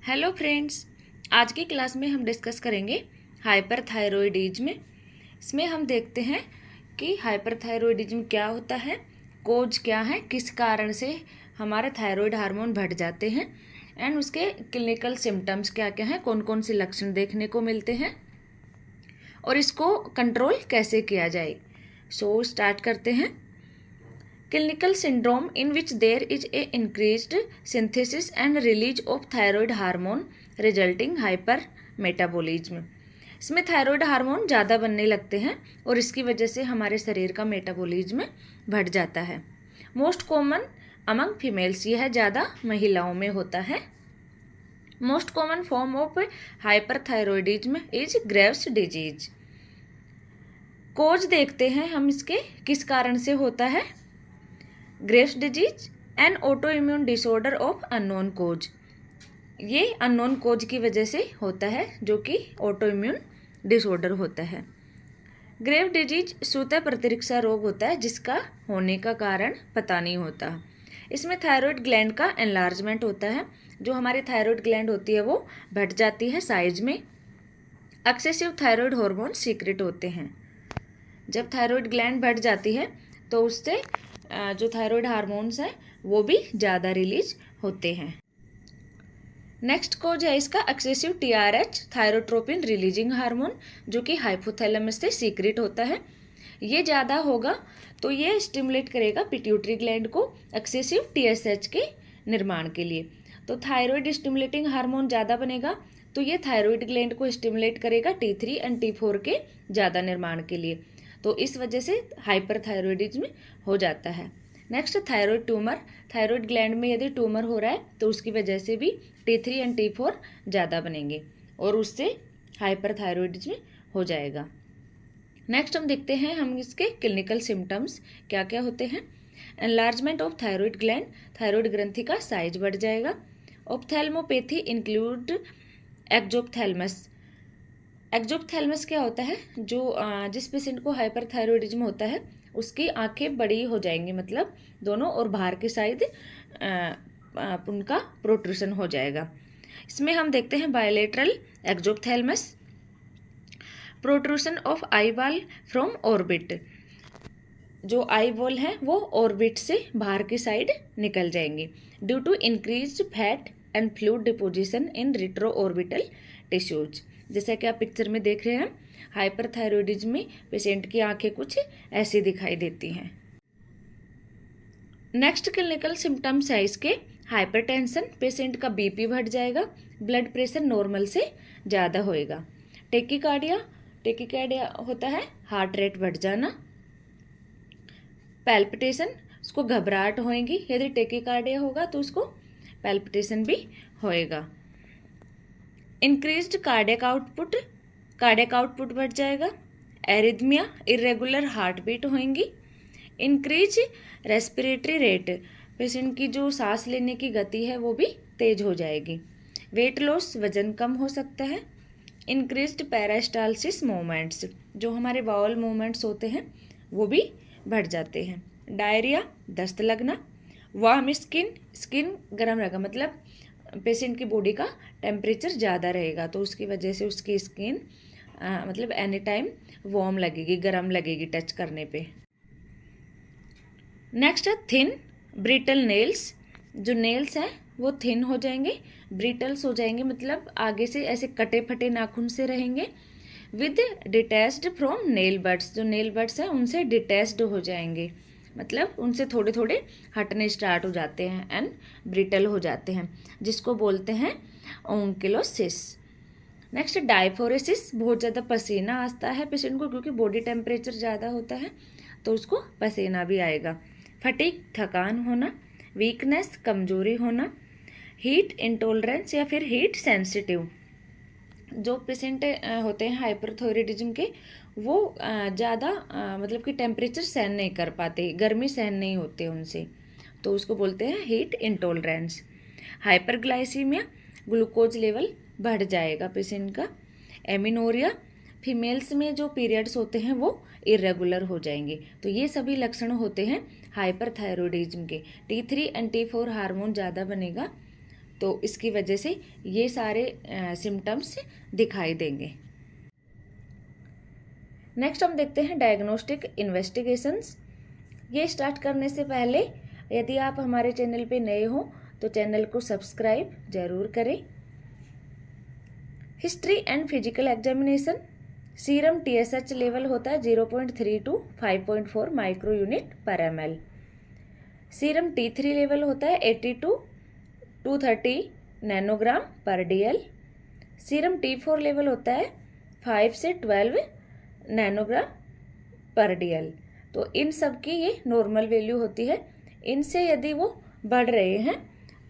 Hello friends, आज की class में हम डिस्कस करेंगे हाइपरथायरॉयडिज्म। इसमें हम देखते हैं कि हाइपरथायरॉयडिज्म क्या होता है, कोज क्या है, किस कारण से हमारे थायराइड हार्मोन बढ़ जाते हैं एंड उसके क्लिनिकल सिम्टम्स क्या क्या हैं, कौन कौन से लक्षण देखने को मिलते हैं और इसको कंट्रोल कैसे किया जाए। सो स्टार्ट करते हैं। Clinical syndrome in which there is a increased synthesis and release of thyroid hormone resulting hypermetabolism। इसमें थायराइड हार्मोन ज़्यादा बनने लगते हैं और इसकी वजह से हमारे शरीर का मेटाबॉलिज्म बढ़ जाता है। मोस्ट कॉमन अमंग फीमेल्स, यह ज़्यादा महिलाओं में होता है। Most common form of hyperthyroidism is Graves disease. Cause देखते हैं हम इसके किस कारण से होता है। Graves disease and autoimmune disorder of unknown cause, ये अननोन कोज की वजह से होता है जो कि ऑटो इम्यून डिसऑर्डर होता है। ग्रेव डिजीज सूतक प्रतिरक्षा रोग होता है जिसका होने का कारण पता नहीं होता। इसमें थायराइड ग्लैंड का एनलार्जमेंट होता है, जो हमारी थायराइड ग्लैंड होती है वो बढ़ जाती है साइज में। एक्सेसिव थायराइड हार्मोन सीक्रेट होते हैं। जब थायराइड ग्लैंड बढ़ जाती है तो उससे जो थायराइड हार्मोन्स हैं वो भी ज़्यादा रिलीज होते हैं। नेक्स्ट कोज है इसका excessive TRH thyrotropin releasing hormone, जो कि हाइपोथैलेमस से सीक्रेट होता है। ये ज़्यादा होगा तो ये स्टिमुलेट करेगा पिट्यूटरी ग्लैंड को एक्सेसिव टीएसएच के निर्माण के लिए। तो थायराइड स्टिमुलेटिंग हार्मोन ज़्यादा बनेगा तो ये थायराइड ग्लैंड को स्टिमुलेट करेगा T3 एंड T4 के ज़्यादा निर्माण के लिए। तो इस वजह से हाइपरथायरॉयडिज्म हो जाता है। Next thyroid tumour, thyroid gland में यदि ट्यूमर हो रहा है तो उसकी वजह से भी T3 एंड T4 ज़्यादा बनेंगे और उससे हाइपरथायरॉयडिज्म हो जाएगा। नेक्स्ट हम देखते हैं हम इसके क्लिनिकल सिम्टम्स क्या क्या होते हैं। Enlargement of thyroid gland, thyroid ग्रंथि का साइज बढ़ जाएगा। ऑप्थेल्मोपैथी इंक्लूड एक्जोप्थेल्मस। एक्जोप्थेल्मस क्या होता है, जो जिस पेशेंट को हाइपरथायरॉयडिज्म होता है उसकी आंखें बड़ी हो जाएंगी, मतलब दोनों और बाहर की साइड उनका प्रोट्रूशन हो जाएगा। इसमें हम देखते हैं bilateral exophthalmos, protrusion of eyeball from orbit, जो आई बॉल है वो ऑर्बिट से बाहर की साइड निकल जाएंगी due to increase fat and fluid deposition in retro orbital tissues. जैसा कि आप पिक्चर में देख रहे हैं, हाइपरथायरॉयडिज्म में पेशेंट की आंखें कुछ ऐसी दिखाई देती हैं। नेक्स्ट क्लिनिकल सिम्टम्स है इसके हाइपरटेंशन, पेशेंट का बीपी बढ़ जाएगा, ब्लड प्रेशर नॉर्मल से ज़्यादा होएगा। टेकिकार्डिया, टेकिकार्डिया होता है हार्ट रेट बढ़ जाना। पैल्पिटेशन, उसको घबराहट होएगी, यदि टेकिकार्डिया होगा तो उसको पैल्पिटेशन भी होएगा। Increased cardiac output, cardiac output बढ़ जाएगा। एरिथमिया, इरेगुलर हार्ट बीट होंगी। इंक्रीज रेस्पिरेटरी रेट, पेशेंट की जो सांस लेने की गति है वो भी तेज हो जाएगी। वेट लॉस, वजन कम हो सकता है। इंक्रीज्ड पेरिस्टाल्सिस मूवमेंट्स, जो हमारे बाउल मूवमेंट्स होते हैं वो भी बढ़ जाते हैं। डायरिया, दस्त लगना। वार्म स्किन, स्किन गर्म रहेगा, मतलब पेशेंट की बॉडी का टेम्परेचर ज़्यादा रहेगा तो उसकी वजह से उसकी स्किन मतलब एनी टाइम वार्म लगेगी, गर्म लगेगी टच करने पे। नेक्स्ट है थिन ब्रिटल नेल्स, जो नेल्स हैं वो थिन हो जाएंगे, ब्रिटल्स हो जाएंगे, मतलब आगे से ऐसे कटे फटे नाखून से रहेंगे। With detached from nail buds, जो नेल बड्स हैं उनसे डिटैच्ड हो जाएंगे, मतलब उनसे थोड़े थोड़े हटने स्टार्ट हो जाते हैं एंड ब्रिटल हो जाते हैं, जिसको बोलते हैं ओंकिलोसिस। नेक्स्ट डायफोरेसिस, बहुत ज़्यादा पसीना आता है पेशेंट को क्योंकि बॉडी टेम्परेचर ज़्यादा होता है तो उसको पसीना भी आएगा। फटीग, थकान होना। वीकनेस, कमजोरी होना। हीट इंटॉलरेंस या फिर हीट सेंसिटिव, जो पेशेंट होते हैं हाइपरथायरॉयडिज्म के वो ज़्यादा मतलब कि टेम्परेचर सहन नहीं कर पाते, गर्मी सहन नहीं होते उनसे, तो उसको बोलते हैं heat intolerance. Hyperglycaemia, glucose level बढ़ जाएगा पेशेंट का। एमिनोरिया, फीमेल्स में जो पीरियड्स होते हैं वो इरेगुलर हो जाएंगे। तो ये सभी लक्षण होते हैं हाइपरथायरॉयडिज्म के। T3 एंड T4 हार्मोन ज़्यादा बनेगा तो इसकी वजह से ये सारे सिम्टम्स दिखाई देंगे। नेक्स्ट हम देखते हैं डायग्नोस्टिक इन्वेस्टिगेशंस। ये स्टार्ट करने से पहले यदि आप हमारे चैनल पे नए हो तो चैनल को सब्सक्राइब जरूर करें। History and physical examination. Serum TSH level होता है 0.3 to 5.4 माइक्रो यूनिट पर ml। सीरम T3 लेवल होता है 80 to 230 नैनोग्राम पर DL। सीरम T4 लेवल होता है 5 से 12 नैनोग्राम पर DL। तो इन सब की ये नॉर्मल वैल्यू होती है। इनसे यदि वो बढ़ रहे हैं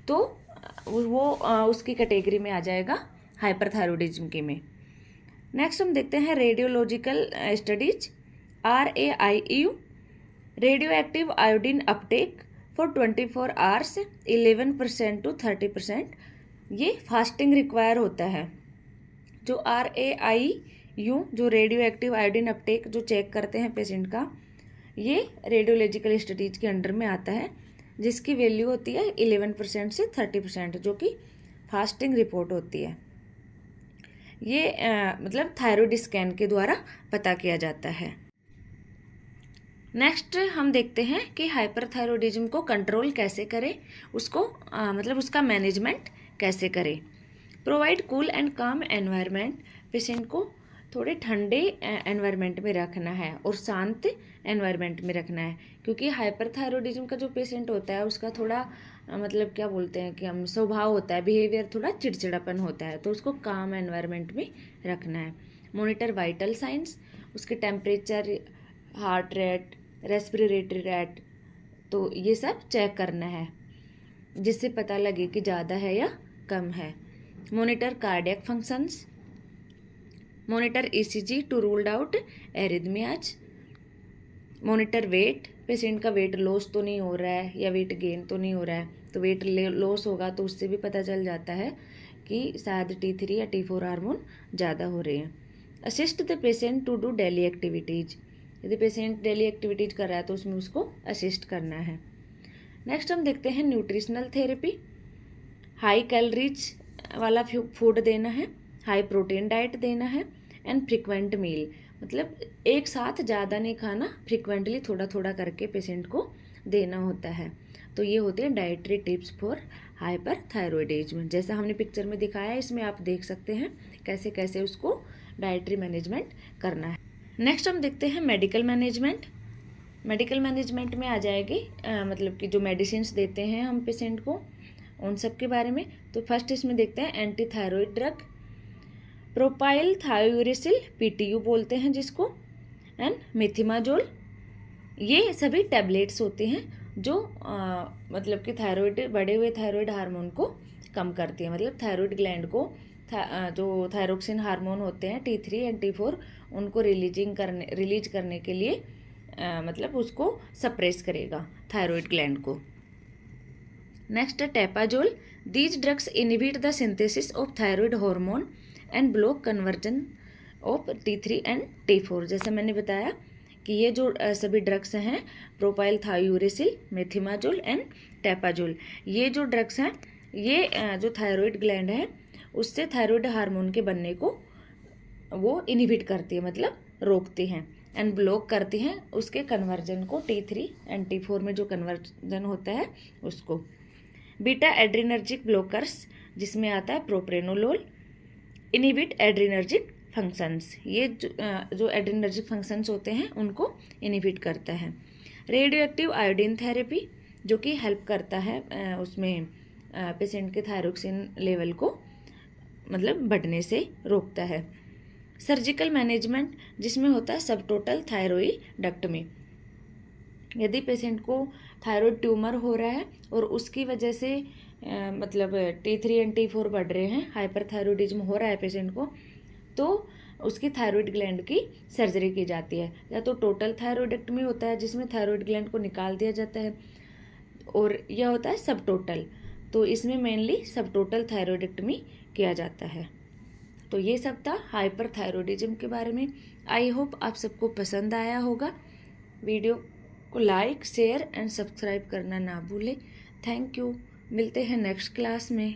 तो वो उसकी कैटेगरी में आ जाएगा हाइपरथायरॉयडिज्म के में। नेक्स्ट हम देखते हैं radiological studies. RAIU radio active iodine Uptake for 24 hours 11% to 30%। ये फास्टिंग रिक्वायर होता है। जो RAIU जो रेडियो एक्टिव आयोडीन अपटेक जो चेक करते हैं पेशेंट का, ये रेडियोलॉजिकल स्टडीज के अंडर में आता है, जिसकी वैल्यू होती है 11% से 30%, जो कि फास्टिंग रिपोर्ट होती है। ये मतलब थायराइड स्कैन के द्वारा पता किया जाता है। नेक्स्ट हम देखते हैं कि हाइपरथायरॉयडिज्म को कंट्रोल कैसे करें, उसको मतलब उसका मैनेजमेंट कैसे करें। प्रोवाइड कूल एंड काम एनवायरनमेंट। पेशेंट को थोड़े ठंडे एनवायरनमेंट में रखना है और शांत एनवायरनमेंट में रखना है, क्योंकि हाइपरथायरॉयडिज्म का जो पेशेंट होता है उसका थोड़ा मतलब क्या बोलते हैं कि हम स्वभाव होता है, बिहेवियर थोड़ा चिड़चिड़ापन होता है, तो उसको काम एनवायरनमेंट में रखना है। मॉनिटर वाइटल साइंस, उसके temperature, heart rate, respiratory rate, तो ये सब चेक करना है जिससे पता लगे कि ज़्यादा है या कम है। Monitor cardiac functions. Monitor ECG to ruled out arrhythmias. Monitor weight, patient का वेट लॉस तो नहीं हो रहा है या वेट गेन तो नहीं हो रहा है, तो वेट लॉस होगा तो उससे भी पता चल जाता है कि शायद T3 या T4 हार्मोन ज़्यादा हो रहे हैं। Assist the patient to do daily activities. यदि पेशेंट डेली एक्टिविटीज कर रहा है तो उसमें उसको असिस्ट करना है। नेक्स्ट हम देखते हैं न्यूट्रिशनल थेरेपी। हाई कैलोरीज वाला फूड देना है, हाई प्रोटीन डाइट देना है, एंड फ्रिक्वेंट मील, मतलब एक साथ ज़्यादा नहीं खाना, फ्रिक्वेंटली थोड़ा थोड़ा करके पेशेंट को देना होता है। तो ये होते हैं डाइटरी टिप्स फॉर हाइपरथायरॉयडिज्म। जैसा हमने पिक्चर में दिखाया है, इसमें आप देख सकते हैं कैसे कैसे उसको डाइटरी मैनेजमेंट करना है। नेक्स्ट हम देखते हैं मेडिकल मैनेजमेंट। मेडिकल मैनेजमेंट में आ जाएगी मतलब कि जो मेडिसिन देते हैं हम पेशेंट को, उन सब के बारे में। तो फर्स्ट इसमें देखते हैं anti thyroid drug, propylthiouracil PTU बोलते हैं जिसको, एंड मेथिमाजोल। ये सभी टैबलेट्स होते हैं जो मतलब कि थायराइड, बढ़े हुए थायराइड हार्मोन को कम करती है, मतलब थायराइड ग्लैंड को जो थायरोक्सिन हार्मोन होते हैं T3 एंड T4 उनको रिलीज करने के लिए मतलब उसको सप्रेस करेगा थायराइड ग्लैंड को। Next Tapazole. These drugs inhibit the synthesis of thyroid hormone and block conversion of T3 and T4। जैसा मैंने बताया कि ये जो सभी ड्रग्स हैं, प्रोपाइल थायोरेसिल, मेथिमाजोल एंड टेपाजोल, ये जो ड्रग्स हैं ये जो थायराइड ग्लैंड है उससे थायराइड हार्मोन के बनने को वो इनहिबिट करती है, मतलब रोकती हैं, एंड ब्लॉक करती हैं उसके कन्वर्जन को, T3 एंड T4 में जो कन्वर्जन होता है उसको। बीटा एड्रीनर्जिक ब्लॉकर्स जिसमें आता है प्रोप्रेनोलोल, इनहिबिट एड्रीनर्जिक फंक्शंस, ये जो एड्रीनर्जिक फंक्शंस होते हैं उनको इनहिबिट करता है। रेडियो एक्टिव आयोडीन थेरेपी जो कि हेल्प करता है उसमें पेशेंट के थायरोक्सिन लेवल को मतलब बढ़ने से रोकता है। सर्जिकल मैनेजमेंट जिसमें होता है सब टोटल थायरॉइडेक्टमी। यदि पेशेंट को थायराइड ट्यूमर हो रहा है और उसकी वजह से मतलब T3 एंड T4 बढ़ रहे हैं, हाइपरथायरॉयडिज्म हो रहा है पेशेंट को, तो उसकी थायराइड ग्लैंड की सर्जरी की जाती है। या तो टोटल थायरॉइडेक्टमी होता है जिसमें थायराइड ग्लैंड को निकाल दिया जाता है, और यह होता है सब टोटल, तो इसमें मेनली सब टोटल थायरॉइडेक्टमी किया जाता है। तो ये सब था हाइपरथायरॉयडिज्म के बारे में। आई होप आप सबको पसंद आया होगा। वीडियो को लाइक, शेयर एंड सब्सक्राइब करना ना भूलें। Thank you. मिलते हैं नेक्स्ट क्लास में।